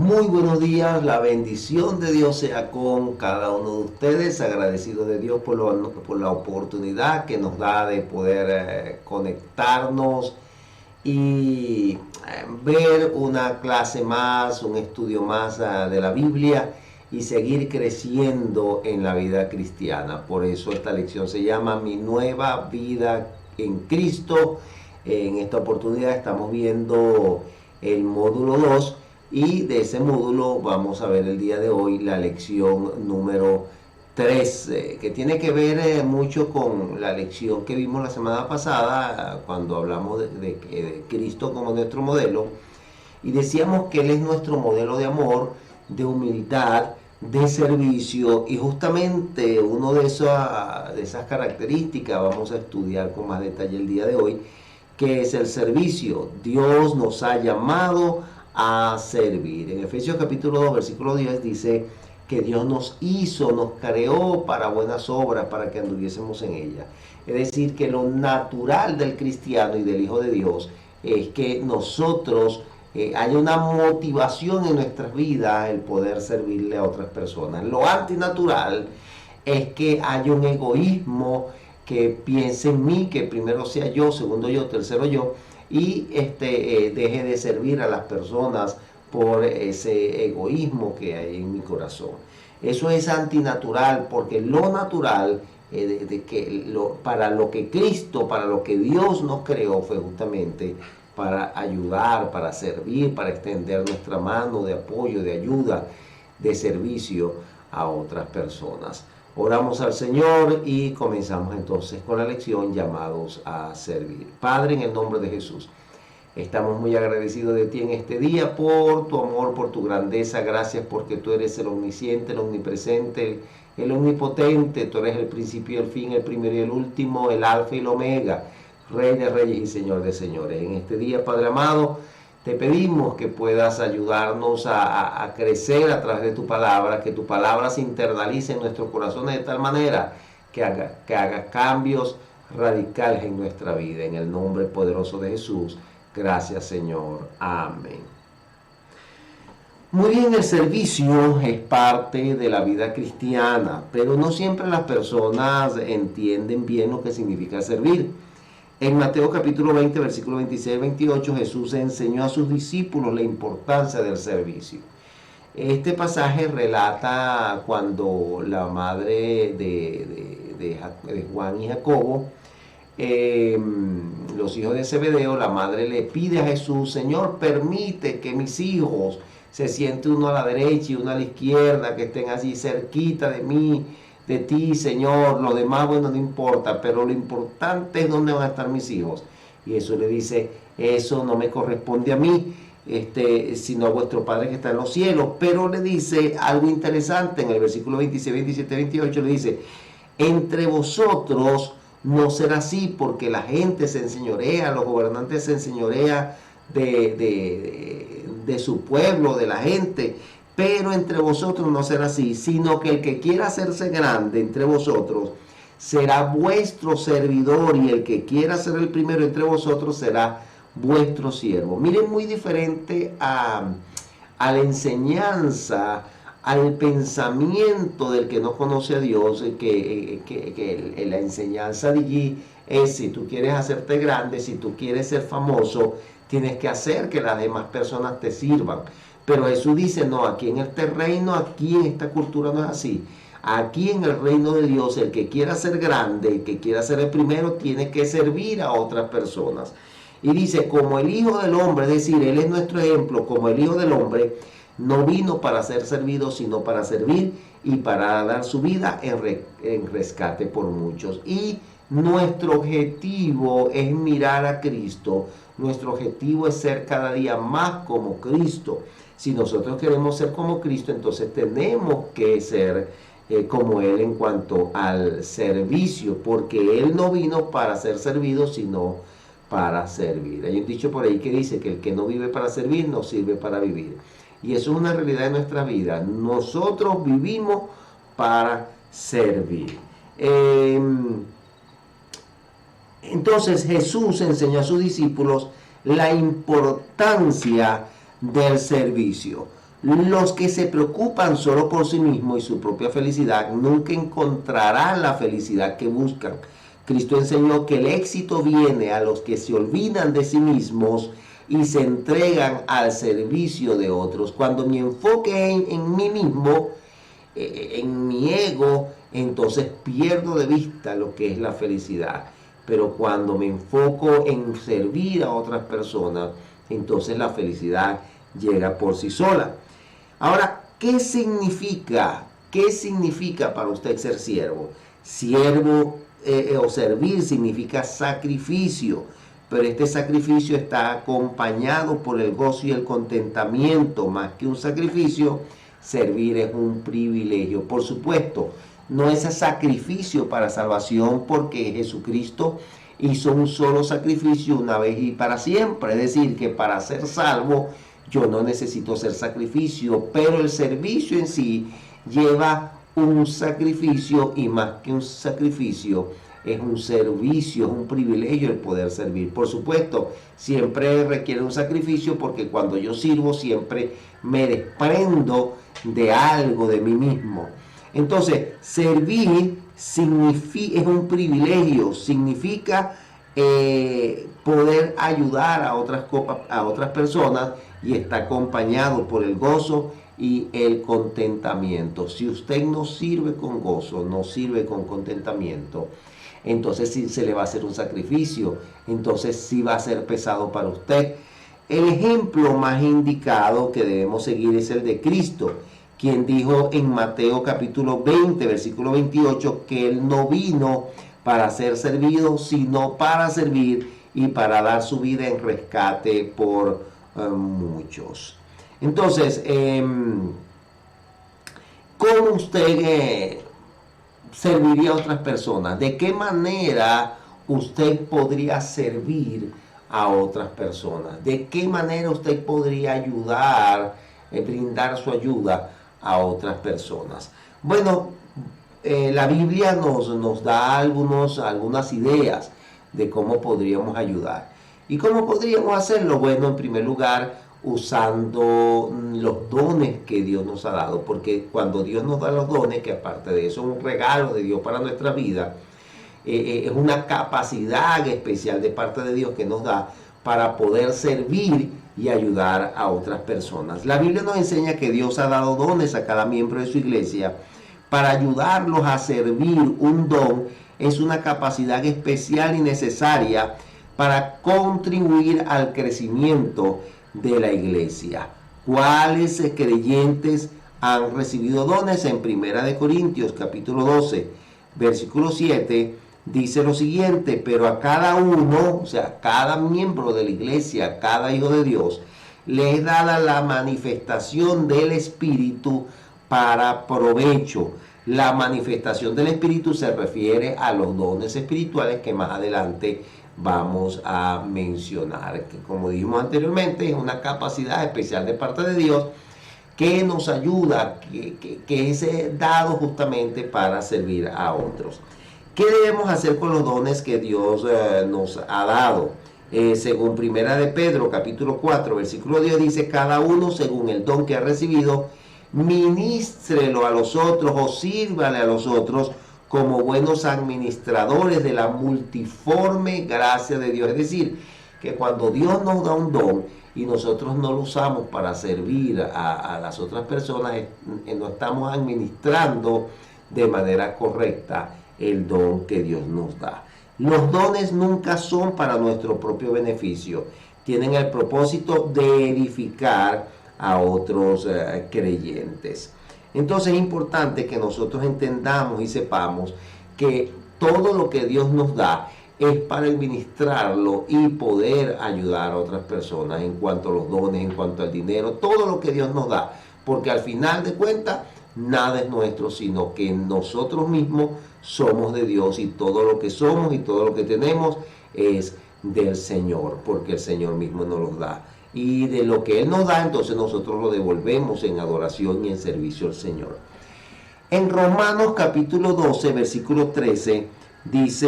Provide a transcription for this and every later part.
Muy buenos días, la bendición de Dios sea con cada uno de ustedes, agradecido de Dios por la oportunidad que nos da de poder conectarnos y ver una clase más, un estudio más de la Biblia y seguir creciendo en la vida cristiana. Por eso esta lección se llama Mi nueva vida en Cristo. En esta oportunidad estamos viendo el módulo 2 y de ese módulo vamos a ver el día de hoy la lección número 3, que tiene que ver mucho con la lección que vimos la semana pasada cuando hablamos de Cristo como nuestro modelo y decíamos que Él es nuestro modelo de amor, de humildad, de servicio, y justamente una de esas características vamos a estudiar con más detalle el día de hoy, que es el servicio. Dios nos ha llamado a servir. En Efesios capítulo 2, versículo 10 dice que Dios nos hizo, nos creó para buenas obras, para que anduviésemos en ellas. Es decir, que lo natural del cristiano y del Hijo de Dios es que nosotros haya una motivación en nuestras vidas el poder servirle a otras personas. Lo antinatural es que haya un egoísmo, que piense en mí, que primero sea yo, segundo yo, tercero yo, y deje de servir a las personas por ese egoísmo que hay en mi corazón. Eso es antinatural, porque lo natural para lo que Cristo, para lo que Dios nos creó, fue justamente para ayudar, para servir, para extender nuestra mano de apoyo, de ayuda, de servicio a otras personas. Oramos al Señor y comenzamos entonces con la lección llamados a servir. Padre, en el nombre de Jesús, estamos muy agradecidos de ti en este día por tu amor, por tu grandeza. Gracias porque tú eres el omnisciente, el omnipresente, el omnipotente. Tú eres el principio y el fin, el primero y el último, el alfa y el omega, Rey de reyes y Señor de señores. En este día, Padre amado, te pedimos que puedas ayudarnos a crecer a través de tu palabra, que tu palabra se internalice en nuestros corazones de tal manera que haga cambios radicales en nuestra vida. En el nombre poderoso de Jesús, gracias Señor. Amén. Muy bien, el servicio es parte de la vida cristiana, pero no siempre las personas entienden bien lo que significa servir. En Mateo capítulo 20, versículo 26 y 28, Jesús enseñó a sus discípulos la importancia del servicio. Este pasaje relata cuando la madre de Juan y Jacobo, los hijos de Zebedeo, la madre le pide a Jesús: Señor, permite que mis hijos se sienten uno a la derecha y uno a la izquierda, que estén así cerquita de mí, de ti, Señor. Lo demás, bueno, no importa, pero lo importante es dónde van a estar mis hijos. Y Jesús le dice: eso no me corresponde a mí, sino a vuestro Padre que está en los cielos. Pero le dice algo interesante en el versículo 26, 27, 28, le dice: entre vosotros no será así, porque la gente se enseñorea, los gobernantes se enseñorean de su pueblo, de la gente. Pero entre vosotros no será así, sino que el que quiera hacerse grande entre vosotros será vuestro servidor, y el que quiera ser el primero entre vosotros será vuestro siervo. Miren, muy diferente a la enseñanza, al pensamiento del que no conoce a Dios, que la enseñanza de allí es: si tú quieres hacerte grande, si tú quieres ser famoso, tienes que hacer que las demás personas te sirvan. Pero Jesús dice: no, aquí en este reino, aquí en esta cultura no es así. Aquí en el reino de Dios, el que quiera ser grande, el que quiera ser el primero, tiene que servir a otras personas. Y dice: como el Hijo del Hombre, es decir, Él es nuestro ejemplo, como el Hijo del Hombre no vino para ser servido, sino para servir y para dar su vida en rescate por muchos. Y nuestro objetivo es mirar a Cristo. Nuestro objetivo es ser cada día más como Cristo. Si nosotros queremos ser como Cristo, entonces tenemos que ser como Él en cuanto al servicio, porque Él no vino para ser servido, sino para servir. Hay un dicho por ahí que dice que el que no vive para servir, no sirve para vivir. Y eso es una realidad de nuestra vida. Nosotros vivimos para servir. Entonces Jesús enseñó a sus discípulos la importancia del servicio. Los que se preocupan solo por sí mismos y su propia felicidad nunca encontrarán la felicidad que buscan. Cristo enseñó que el éxito viene a los que se olvidan de sí mismos y se entregan al servicio de otros. Cuando mi enfoque es en mí mismo, en mi ego, entonces pierdo de vista lo que es la felicidad. Pero cuando me enfoco en servir a otras personas, entonces la felicidad llega por sí sola. Ahora, ¿qué significa? ¿Qué significa para usted ser siervo? Siervo o servir significa sacrificio, pero este sacrificio está acompañado por el gozo y el contentamiento. Más que un sacrificio, servir es un privilegio. Por supuesto, no es sacrificio para salvación, porque Jesucristo hizo un solo sacrificio una vez y para siempre. Es decir, que para ser salvo yo no necesito hacer sacrificio, pero el servicio en sí lleva un sacrificio, y más que un sacrificio, es un servicio, es un privilegio el poder servir. Por supuesto, siempre requiere un sacrificio, porque cuando yo sirvo siempre me desprendo de algo de mí mismo. Entonces, servir es un privilegio, significa poder ayudar a otras personas, y está acompañado por el gozo y el contentamiento. Si usted no sirve con gozo, no sirve con contentamiento, entonces sí se le va a hacer un sacrificio, entonces sí va a ser pesado para usted. El ejemplo más indicado que debemos seguir es el de Cristo, quien dijo en Mateo capítulo 20, versículo 28, que Él no vino para ser servido, sino para servir y para dar su vida en rescate por muchos. Entonces, ¿cómo usted serviría a otras personas? ¿De qué manera usted podría servir a otras personas? ¿De qué manera usted podría ayudar, brindar su ayuda a otras personas? Bueno, la Biblia nos da algunas ideas de cómo podríamos ayudar. ¿Y cómo podríamos hacerlo? Bueno, en primer lugar, usando los dones que Dios nos ha dado, porque cuando Dios nos da los dones, que aparte de eso es un regalo de Dios para nuestra vida, es una capacidad especial de parte de Dios que nos da para poder servir y ayudar a otras personas. La Biblia nos enseña que Dios ha dado dones a cada miembro de su iglesia para ayudarlos a servir. Un don es una capacidad especial y necesaria para contribuir al crecimiento de la iglesia. ¿Cuáles creyentes han recibido dones? En 1 Corintios capítulo 12, versículo 7, dice lo siguiente: pero a cada uno, o sea, cada miembro de la iglesia, cada hijo de Dios, le es dada la manifestación del Espíritu para provecho. La manifestación del Espíritu se refiere a los dones espirituales que más adelante vamos a mencionar, que como dijimos anteriormente, es una capacidad especial de parte de Dios que nos ayuda, que es dado justamente para servir a otros. ¿Qué debemos hacer con los dones que Dios nos ha dado? Según Primera de Pedro, capítulo 4, versículo 10, dice: cada uno según el don que ha recibido, ministrelo a los otros o sírvale a los otros como buenos administradores de la multiforme gracia de Dios. Es decir, que cuando Dios nos da un don y nosotros no lo usamos para servir a las otras personas, no estamos administrando de manera correcta el don que Dios nos da. Los dones nunca son para nuestro propio beneficio, tienen el propósito de edificar a otros creyentes. Entonces es importante que nosotros entendamos y sepamos que todo lo que Dios nos da es para administrarlo y poder ayudar a otras personas en cuanto a los dones, en cuanto al dinero, todo lo que Dios nos da, porque al final de cuentas nada es nuestro, sino que nosotros mismos somos de Dios, y todo lo que somos y todo lo que tenemos es del Señor, porque el Señor mismo nos los da. Y de lo que Él nos da, entonces nosotros lo devolvemos en adoración y en servicio al Señor. En Romanos capítulo 12, versículo 13, dice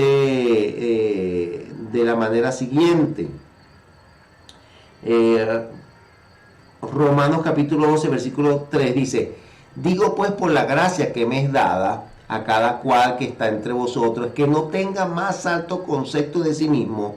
de la manera siguiente: Romanos capítulo 12, versículo 3 dice: digo pues por la gracia que me es dada a cada cual que está entre vosotros, que no tenga más alto concepto de sí mismo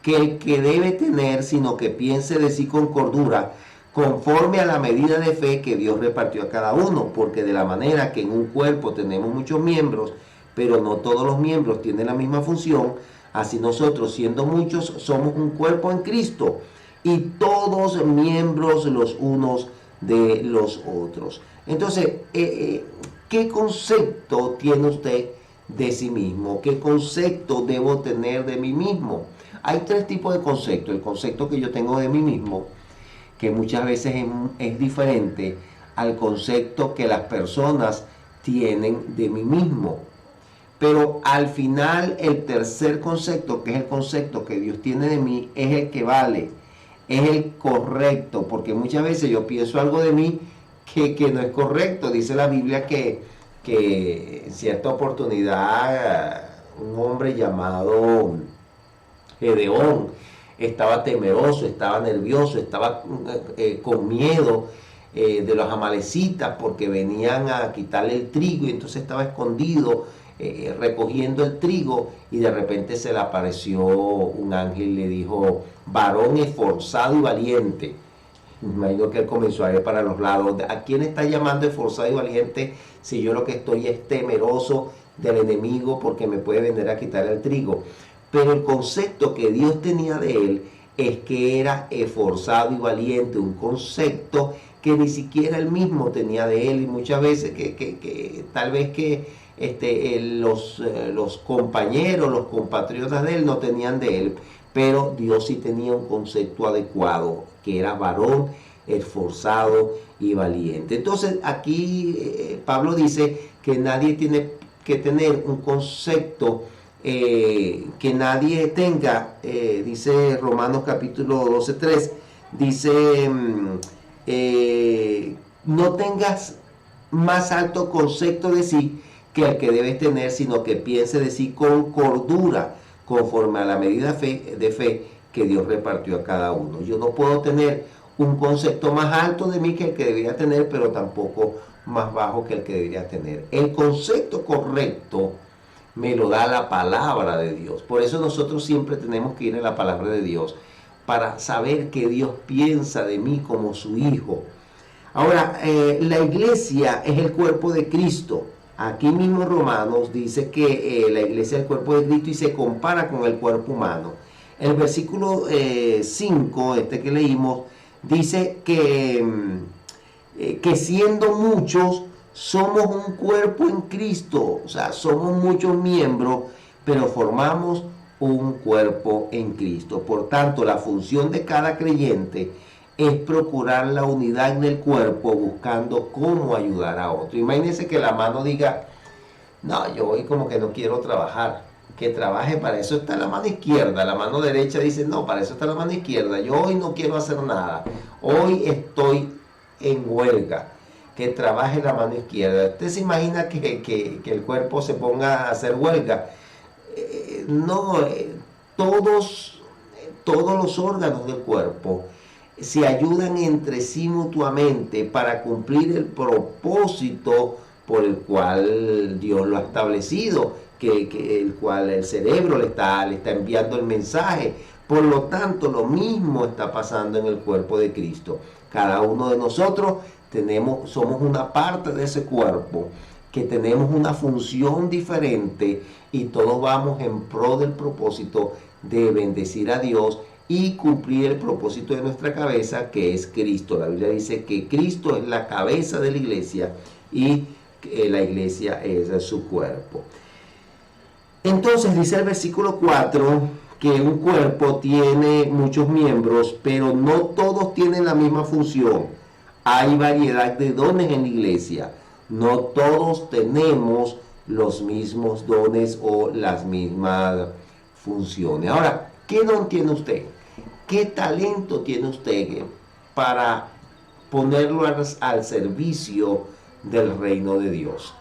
que el que debe tener, sino que piense de sí con cordura, conforme a la medida de fe que Dios repartió a cada uno, porque de la manera que en un cuerpo tenemos muchos miembros, pero no todos los miembros tienen la misma función, así nosotros, siendo muchos, somos un cuerpo en Cristo, y todos miembros los unos de los otros. Entonces, ¿qué concepto tiene usted de sí mismo? ¿Qué concepto debo tener de mí mismo? Hay tres tipos de conceptos. El concepto que yo tengo de mí mismo, que muchas veces es diferente al concepto que las personas tienen de mí mismo. Pero al final el tercer concepto, que es el concepto que Dios tiene de mí, es el que vale, es el correcto, porque muchas veces yo pienso algo de mí que no es correcto. Dice la Biblia que en cierta oportunidad un hombre llamado Gedeón estaba temeroso, estaba nervioso, estaba con miedo de los amalecitas porque venían a quitarle el trigo, y entonces estaba escondido recogiendo el trigo, y de repente se le apareció un ángel y le dijo: varón esforzado y valiente. Me imagino que él comenzó a ir para los lados. ¿A quién está llamando esforzado y valiente si yo lo que estoy es temeroso del enemigo porque me puede venir a quitar el trigo? Pero el concepto que Dios tenía de él es que era esforzado y valiente, un concepto que ni siquiera él mismo tenía de él, y muchas veces que tal vez que los compañeros, los compatriotas de él no tenían de él, pero Dios sí tenía un concepto adecuado, que era varón esforzado y valiente. Entonces aquí Pablo dice que nadie tiene que tener un concepto que nadie tenga, dice Romanos capítulo 12:3, dice no tengas más alto concepto de sí que el que debes tener, sino que piense de sí con cordura, conforme a la medida de fe que Dios repartió a cada uno. Yo no puedo tener un concepto más alto de mí que el que debería tener, pero tampoco más bajo que el que debería tener. El concepto correcto me lo da la palabra de Dios. Por eso nosotros siempre tenemos que ir a la palabra de Dios para saber que Dios piensa de mí como su hijo. Ahora, la iglesia es el cuerpo de Cristo. Aquí mismo Romanos dice que la iglesia es el cuerpo de Cristo y se compara con el cuerpo humano. El versículo 5, que leímos, dice que siendo muchos, somos un cuerpo en Cristo. O sea, somos muchos miembros, pero formamos un cuerpo en Cristo. Por tanto, la función de cada creyente es procurar la unidad en el cuerpo, buscando cómo ayudar a otro. Imagínense que la mano diga: no, yo hoy como que no quiero trabajar. Que trabaje, para eso está la mano izquierda. La mano derecha dice: no, para eso está la mano izquierda. Yo hoy no quiero hacer nada. Hoy estoy en huelga. Que trabaje la mano izquierda. ¿Usted se imagina que el cuerpo se ponga a hacer huelga? No, todos los órganos del cuerpo se ayudan entre sí mutuamente para cumplir el propósito por el cual Dios lo ha establecido, el cual el cerebro le está enviando el mensaje. Por lo tanto, lo mismo está pasando en el cuerpo de Cristo. Cada uno de nosotros somos una parte de ese cuerpo, que tenemos una función diferente, y todos vamos en pro del propósito de bendecir a Dios y cumplir el propósito de nuestra cabeza, que es Cristo. La Biblia dice que Cristo es la cabeza de la iglesia y la iglesia es su cuerpo. Entonces dice el versículo 4 que un cuerpo tiene muchos miembros, pero no todos tienen la misma función. Hay variedad de dones en la iglesia. No todos tenemos los mismos dones o las mismas funciones. Ahora, ¿qué don tiene usted? ¿Qué talento tiene usted para ponerlo al servicio del reino de Dios?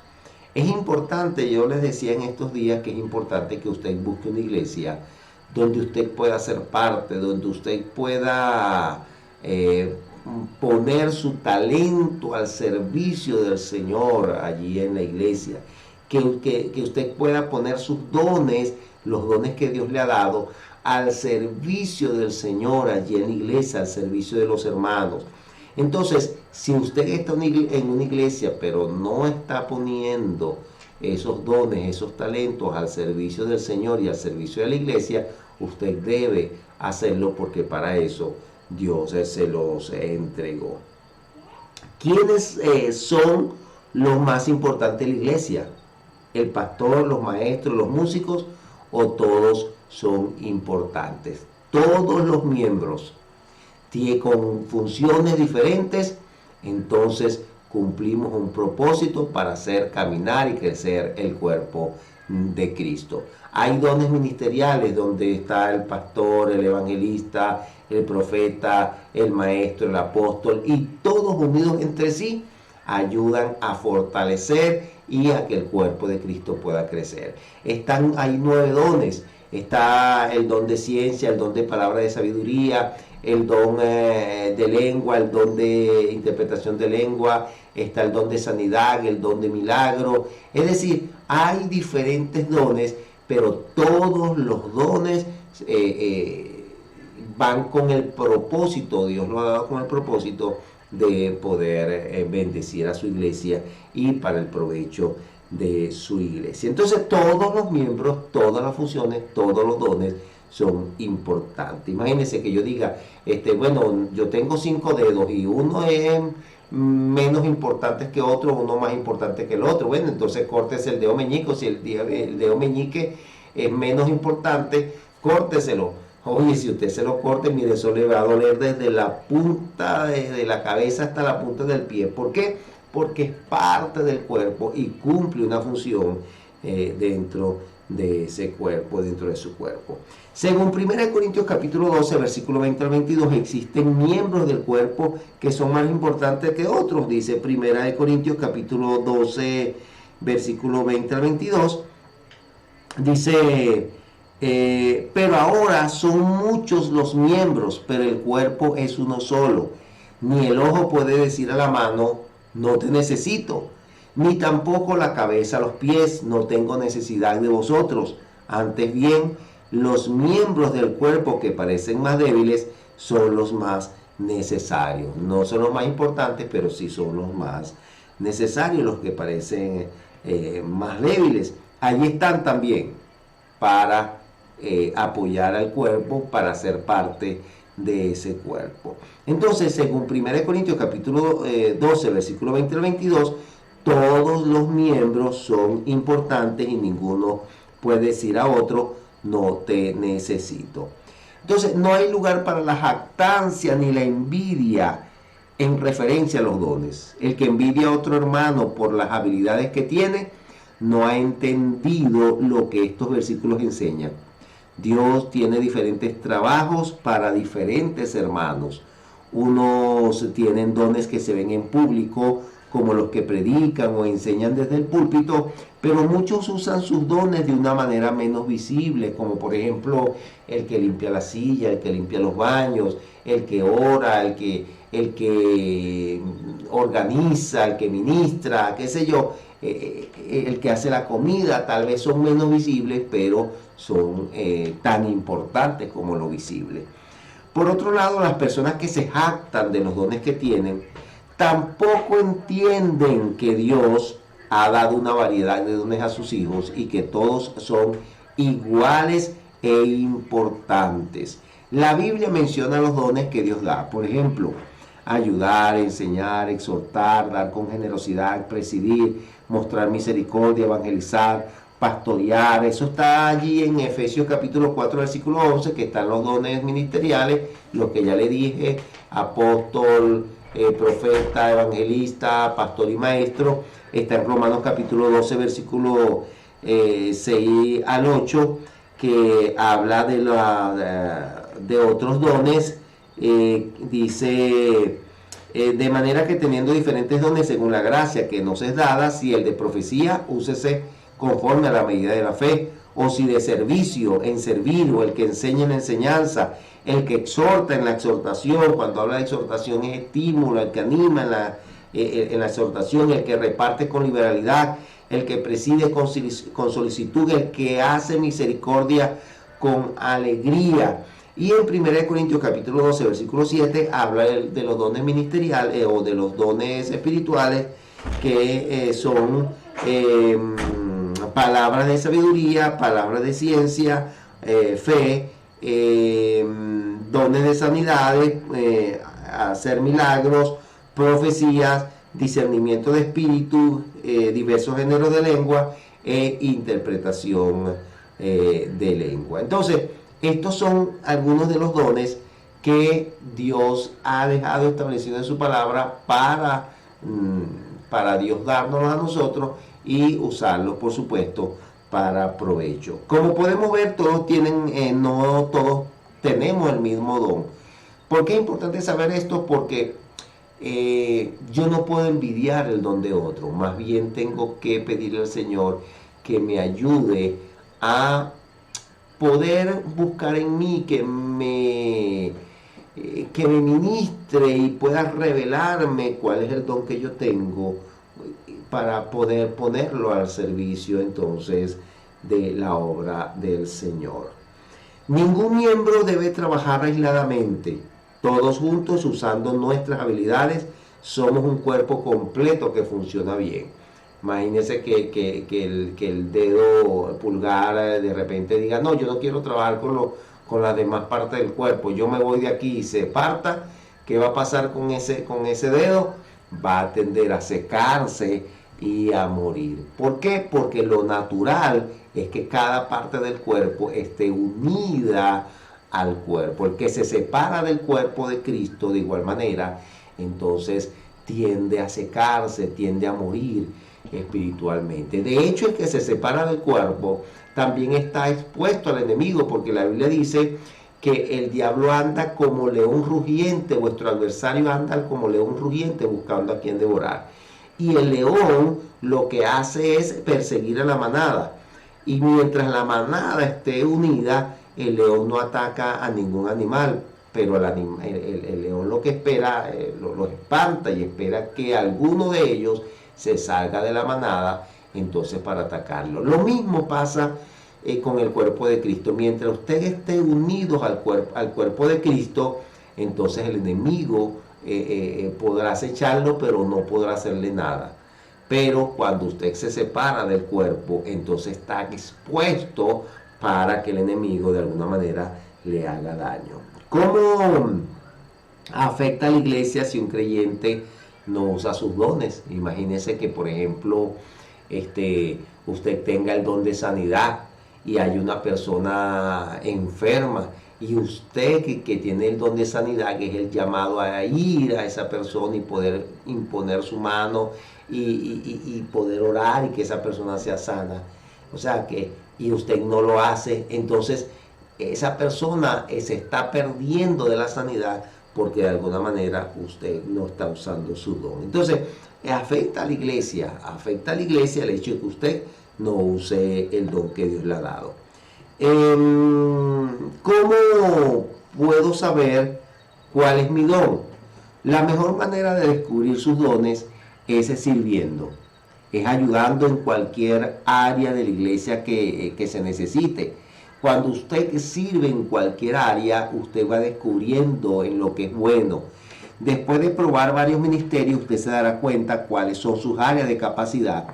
Es importante, yo les decía en estos días que es importante que usted busque una iglesia donde usted pueda ser parte, donde usted pueda poner su talento al servicio del Señor allí en la iglesia, que usted pueda poner sus dones, los dones que Dios le ha dado, al servicio del Señor allí en la iglesia, al servicio de los hermanos. Entonces, si usted está en una iglesia, pero no está poniendo esos dones, esos talentos al servicio del Señor y al servicio de la iglesia, usted debe hacerlo, porque para eso Dios se los entregó. ¿Quiénes son los más importantes de la iglesia? ¿El pastor, los maestros, los músicos, o todos son importantes? Todos los miembros con funciones diferentes, entonces cumplimos un propósito para hacer caminar y crecer el cuerpo de Cristo. Hay dones ministeriales donde está el pastor, el evangelista, el profeta, el maestro, el apóstol, y todos unidos entre sí ayudan a fortalecer y a que el cuerpo de Cristo pueda crecer. Hay 9 dones. Está el don de ciencia, el don de palabra de sabiduría, el don de lengua, el don de interpretación de lengua, está el don de sanidad, el don de milagro. Es decir, hay diferentes dones, pero todos los dones van con el propósito, Dios lo ha dado con el propósito de poder bendecir a su iglesia y para el provecho de su iglesia. Entonces todos los miembros, todas las funciones, todos los dones son importantes. Imagínense que yo diga, bueno, yo tengo 5 dedos y uno es menos importante que otro, uno más importante que el otro. Bueno, entonces córtese el dedo meñique. Si el dedo meñique es menos importante, córteselo. Oye, si usted se lo corte, mire, eso le va a doler desde la punta de la cabeza hasta la punta del pie. ¿Por qué? Porque es parte del cuerpo y cumple una función dentro de ese cuerpo, dentro de su cuerpo. Según 1 Corintios capítulo 12, versículo 20 al 22, existen miembros del cuerpo que son más importantes que otros. Dice 1 Corintios capítulo 12, versículo 20 al 22. Dice, pero ahora son muchos los miembros, pero el cuerpo es uno solo. Ni el ojo puede decir a la mano, no te necesito, ni tampoco la cabeza a los pies, no tengo necesidad de vosotros. Antes bien, los miembros del cuerpo que parecen más débiles son los más necesarios. No son los más importantes, pero sí son los más necesarios, los que parecen más débiles. Allí están también para apoyar al cuerpo, para ser parte de ese cuerpo. Entonces, según 1 Corintios capítulo 12, versículo 20 al 22, todos los miembros son importantes y ninguno puede decir a otro, no te necesito. Entonces, no hay lugar para la jactancia ni la envidia en referencia a los dones. El que envidia a otro hermano por las habilidades que tiene, no ha entendido lo que estos versículos enseñan. Dios tiene diferentes trabajos para diferentes hermanos. Unos tienen dones que se ven en público, como los que predican o enseñan desde el púlpito, pero muchos usan sus dones de una manera menos visible, como por ejemplo el que limpia la silla, el que limpia los baños, el que ora, el que organiza, el que ministra, qué sé yo, el que hace la comida. Tal vez son menos visibles, pero son tan importantes como lo visible. Por otro lado, las personas que se jactan de los dones que tienen, tampoco entienden que Dios ha dado una variedad de dones a sus hijos y que todos son iguales e importantes. La Biblia menciona los dones que Dios da. Por ejemplo, ayudar, enseñar, exhortar, dar con generosidad, presidir, mostrar misericordia, evangelizar, pastorear. Eso está allí en Efesios capítulo 4, versículo 11, que están los dones ministeriales, los que ya le dije, apóstol, profeta, evangelista, pastor y maestro. Está en Romanos capítulo 12, versículo 6 al 8, que habla de otros dones. Dice, de manera que teniendo diferentes dones según la gracia que nos es dada, si el de profecía, úsese conforme a la medida de la fe, o si de servicio, en servir, o el que enseña en enseñanza, el que exhorta en la exhortación. Cuando habla de exhortación es estímulo, el que anima en la exhortación, el que reparte con liberalidad, el que preside con solicitud, el que hace misericordia con alegría. Y en 1 Corintios capítulo 12, versículo 7, habla de los dones ministeriales o de los dones espirituales, que son palabras de sabiduría, palabras de ciencia, fe, dones de sanidades, hacer milagros, profecías, discernimiento de espíritu, diversos géneros de lengua e interpretación de lengua. Entonces, estos son algunos de los dones que Dios ha dejado establecido en su palabra para Dios dárnoslos a nosotros y usarlos, por supuesto, para provecho. Como podemos ver, todos tienen, no todos tenemos el mismo don. ¿Por qué es importante saber esto? Porque yo no puedo envidiar el don de otro, más bien tengo que pedirle al Señor que me ayude a poder buscar en mí, que me ministre y pueda revelarme cuál es el don que yo tengo para poder ponerlo al servicio entonces de la obra del Señor. Ningún miembro debe trabajar aisladamente. Todos juntos, usando nuestras habilidades, somos un cuerpo completo que funciona bien. Imagínense que el dedo pulgar de repente diga, no, yo no quiero trabajar con las demás partes del cuerpo, yo me voy de aquí y se parta. ¿Qué va a pasar con ese dedo? Va a tender a secarse y a morir. ¿Por qué? Porque lo natural es que cada parte del cuerpo esté unida al cuerpo. El que se separa del cuerpo de Cristo de igual manera, entonces tiende a secarse, tiende a morir espiritualmente. De hecho, el que se separa del cuerpo también está expuesto al enemigo, porque la Biblia dice que el diablo anda como león rugiente, vuestro adversario anda como león rugiente buscando a quien devorar. Y el león lo que hace es perseguir a la manada. Y mientras la manada esté unida, el león no ataca a ningún animal, pero el león lo que espera, lo espanta y espera que alguno de ellos se salga de la manada, entonces para atacarlo. Lo mismo pasa con el cuerpo de Cristo. Mientras usted esté unidos al cuerpo de Cristo, entonces el enemigo podrá acecharlo, pero no podrá hacerle nada. Pero cuando usted se separa del cuerpo, entonces está expuesto para que el enemigo de alguna manera le haga daño. ¿Cómo afecta a la iglesia si un creyente no usa sus dones? Imagínese que, por ejemplo, usted tenga el don de sanidad y hay una persona enferma, y usted que tiene el don de sanidad, que es el llamado a ir a esa persona y poder imponer su mano y poder orar y que esa persona sea sana. O sea y usted no lo hace, entonces esa persona se está perdiendo de la sanidad porque de alguna manera usted no está usando su don. Entonces, afecta a la iglesia el hecho de que usted no use el don que Dios le ha dado. ¿Cómo puedo saber cuál es mi don? La mejor manera de descubrir sus dones es sirviendo, es ayudando en cualquier área de la iglesia que se necesite. Cuando usted sirve en cualquier área, usted va descubriendo en lo que es bueno. Después de probar varios ministerios, usted se dará cuenta cuáles son sus áreas de capacidad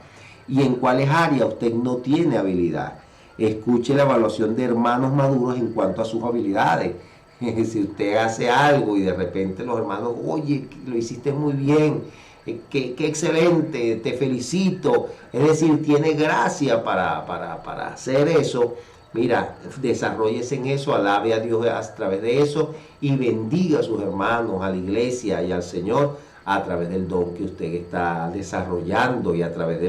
y en cuáles áreas usted no tiene habilidad. Escuche la evaluación de hermanos maduros en cuanto a sus habilidades. Si usted hace algo y de repente los hermanos, oye, lo hiciste muy bien, qué excelente, te felicito. Es decir, tiene gracia para hacer eso. Mira, desarróllese en eso, alabe a Dios a través de eso y bendiga a sus hermanos, a la iglesia y al Señor a través del don que usted está desarrollando y a través de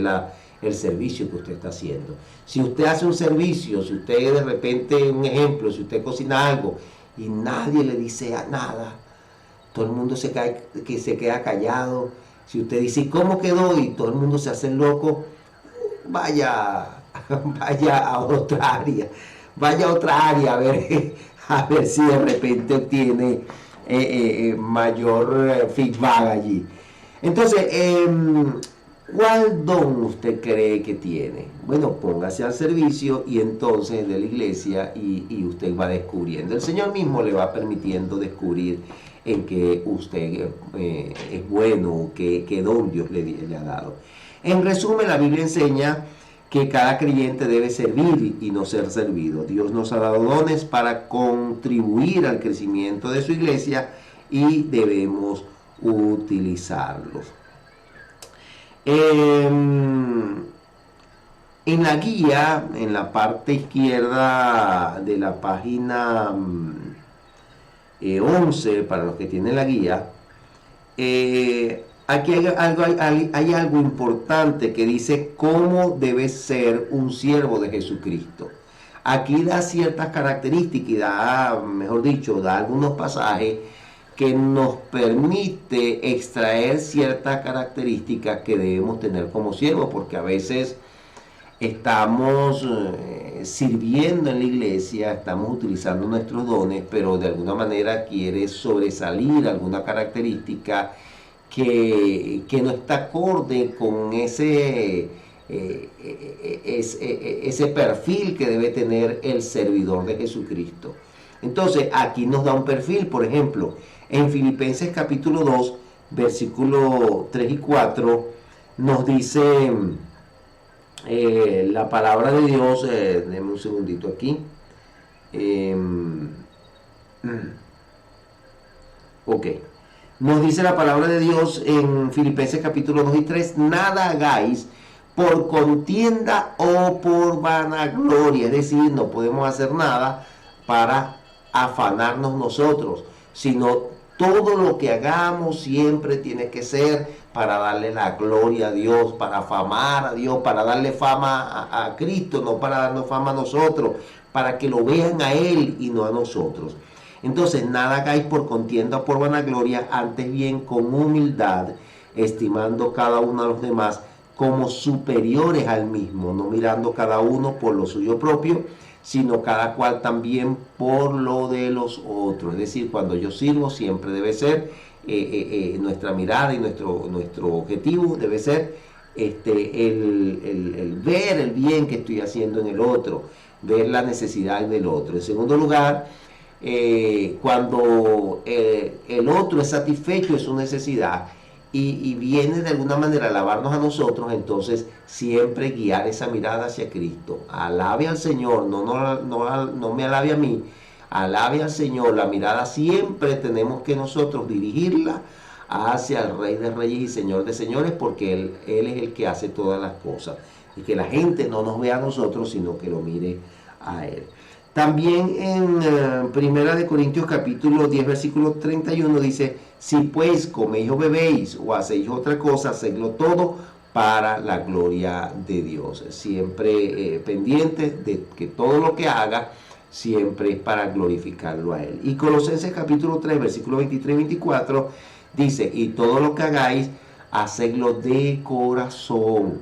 el servicio que usted está haciendo. Si usted hace un servicio, si usted de repente, un ejemplo, si usted cocina algo y nadie le dice nada, todo el mundo se queda callado. Si usted dice, ¿cómo quedó? Y todo el mundo se hace loco, vaya a otra área, a ver a ver si de repente obtiene mayor feedback allí. Entonces, ¿cuál don usted cree que tiene? Bueno, póngase al servicio y entonces de la iglesia y usted va descubriendo. El Señor mismo le va permitiendo descubrir en qué usted es bueno, qué don Dios le ha dado. En resumen, la Biblia enseña que cada creyente debe servir y no ser servido. Dios nos ha dado dones para contribuir al crecimiento de su iglesia y debemos utilizarlos. En la guía, en la parte izquierda de la página 11, para los que tienen la guía, aquí hay algo importante que dice cómo debe ser un siervo de Jesucristo. Aquí da ciertas características y da, mejor dicho, da algunos pasajes que nos permite extraer ciertas características que debemos tener como siervos, porque a veces estamos sirviendo en la iglesia, estamos utilizando nuestros dones, pero de alguna manera quiere sobresalir alguna característica que no está acorde con ese perfil que debe tener el servidor de Jesucristo. Entonces, aquí nos da un perfil, por ejemplo, en Filipenses capítulo 2, versículos 3 y 4, nos dice la palabra de Dios, denme un segundito aquí. Ok. Nos dice la palabra de Dios en Filipenses capítulo 2 y 3, nada hagáis por contienda o por vanagloria, es decir, no podemos hacer nada para afanarnos nosotros, sino todo lo que hagamos siempre tiene que ser para darle la gloria a Dios, para afamar a Dios, para darle fama a Cristo, no para darnos fama a nosotros, para que lo vean a Él y no a nosotros. Entonces, nada hagáis por contienda o por vanagloria, antes bien con humildad, estimando cada uno a los demás como superiores al mismo, no mirando cada uno por lo suyo propio, sino cada cual también por lo de los otros. Es decir, cuando yo sirvo siempre debe ser nuestra mirada y nuestro objetivo debe ser el ver el bien que estoy haciendo en el otro, ver la necesidad del otro. En segundo lugar, cuando el otro es satisfecho de su necesidad y viene de alguna manera a alabarnos a nosotros, entonces siempre guiar esa mirada hacia Cristo. Alabe al Señor, no me alabe a mí, alabe al Señor. La mirada siempre tenemos que nosotros dirigirla hacia el Rey de Reyes y Señor de Señores, porque Él es el que hace todas las cosas. Y que la gente no nos vea a nosotros, sino que lo mire a Él. También en Primera de Corintios capítulo 10 versículo 31 dice, si pues coméis o bebéis o hacéis otra cosa, hacedlo todo para la gloria de Dios. Siempre pendiente de que todo lo que haga siempre es para glorificarlo a Él. Y Colosenses capítulo 3 versículo 23 y 24 dice, y todo lo que hagáis, hacedlo de corazón.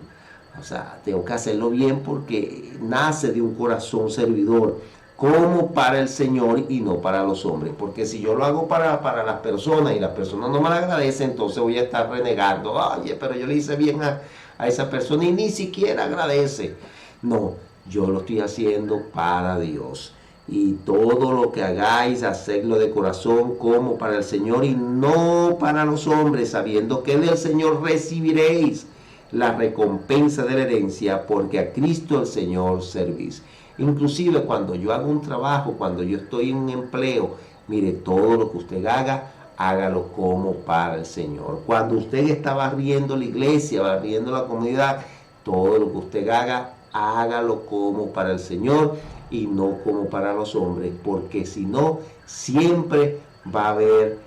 O sea, tengo que hacerlo bien porque nace de un corazón servidor, como para el Señor y no para los hombres. Porque si yo lo hago para las personas y las personas no me lo agradecen, entonces voy a estar renegando. Oye, pero yo le hice bien a esa persona y ni siquiera agradece. No, yo lo estoy haciendo para Dios. Y todo lo que hagáis, hacedlo de corazón como para el Señor y no para los hombres, sabiendo que del Señor recibiréis la recompensa de la herencia, porque a Cristo el Señor servís. Inclusive cuando yo hago un trabajo, cuando yo estoy en un empleo, mire, todo lo que usted haga, hágalo como para el Señor. Cuando usted está barriendo la iglesia, barriendo la comunidad, todo lo que usted haga, hágalo como para el Señor y no como para los hombres, porque si no, siempre va a haber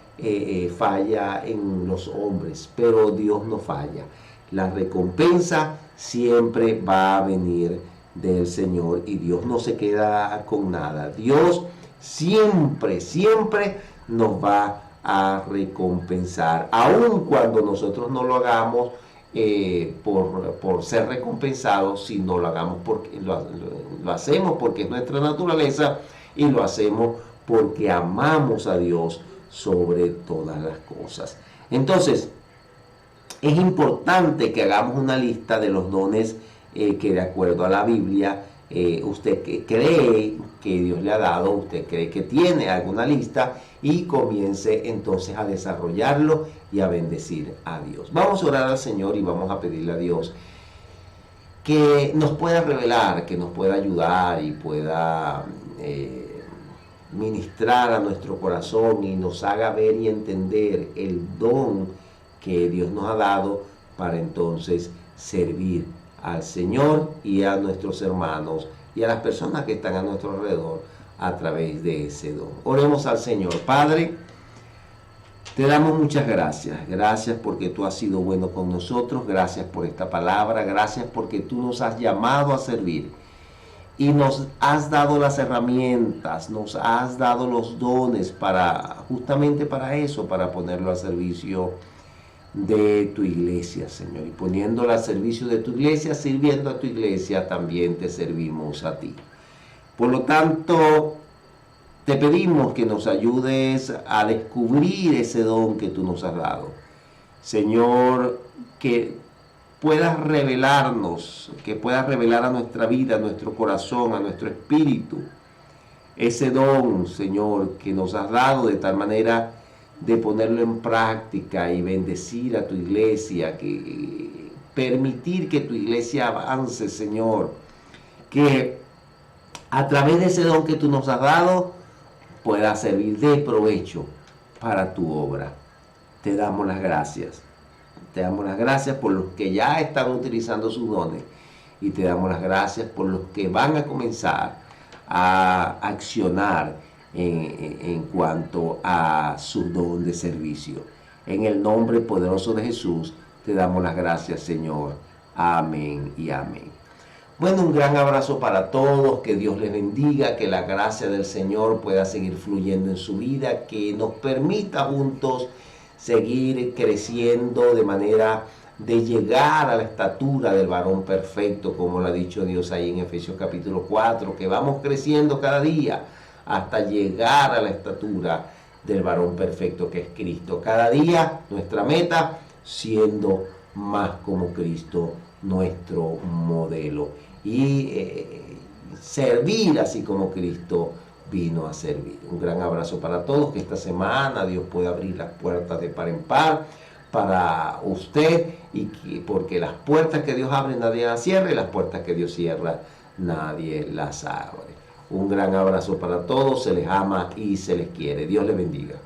falla en los hombres, pero Dios no falla. La recompensa siempre va a venir del Señor y Dios no se queda con nada. Dios siempre, siempre nos va a recompensar, aun cuando nosotros no lo hagamos por ser recompensados, sino lo hagamos porque lo hacemos porque es nuestra naturaleza y lo hacemos porque amamos a Dios sobre todas las cosas. Entonces, es importante que hagamos una lista de los dones que de acuerdo a la Biblia usted cree que Dios le ha dado, usted cree que tiene alguna lista, y comience entonces a desarrollarlo y a bendecir a Dios. Vamos a orar al Señor y vamos a pedirle a Dios que nos pueda revelar, que nos pueda ayudar y pueda ministrar a nuestro corazón y nos haga ver y entender el don que Dios nos ha dado para entonces servir al Señor y a nuestros hermanos y a las personas que están a nuestro alrededor a través de ese don. Oremos al Señor. Padre, te damos muchas gracias. Gracias porque tú has sido bueno con nosotros. Gracias por esta palabra. Gracias porque tú nos has llamado a servir y nos has dado las herramientas, nos has dado los dones justamente para eso, para ponerlo al servicio de tu iglesia, Señor. Y poniéndola al servicio de tu iglesia, sirviendo a tu iglesia, también te servimos a ti. Por lo tanto, te pedimos que nos ayudes a descubrir ese don que tú nos has dado. Señor, que puedas revelarnos, que puedas revelar a nuestra vida, a nuestro corazón, a nuestro espíritu, ese don, Señor, que nos has dado de tal manera de ponerlo en práctica y bendecir a tu iglesia, que permitir que tu iglesia avance, Señor, que a través de ese don que tú nos has dado pueda servir de provecho para tu obra. Te damos las gracias. Te damos las gracias por los que ya están utilizando sus dones y te damos las gracias por los que van a comenzar a accionar en cuanto a su don de servicio. En el nombre poderoso de Jesús te damos las gracias, Señor. Amén y amén. Bueno, un gran abrazo para todos, que Dios les bendiga, que la gracia del Señor pueda seguir fluyendo en su vida, que nos permita juntos seguir creciendo de manera de llegar a la estatura del varón perfecto, como lo ha dicho Dios ahí en Efesios capítulo 4, que vamos creciendo cada día hasta llegar a la estatura del varón perfecto que es Cristo. Cada día nuestra meta siendo más como Cristo, nuestro modelo, y servir así como Cristo vino a servir. Un gran abrazo para todos, que esta semana Dios pueda abrir las puertas de par en par para usted, porque las puertas que Dios abre nadie las cierra, y las puertas que Dios cierra nadie las abre. Un gran abrazo para todos, se les ama y se les quiere. Dios les bendiga.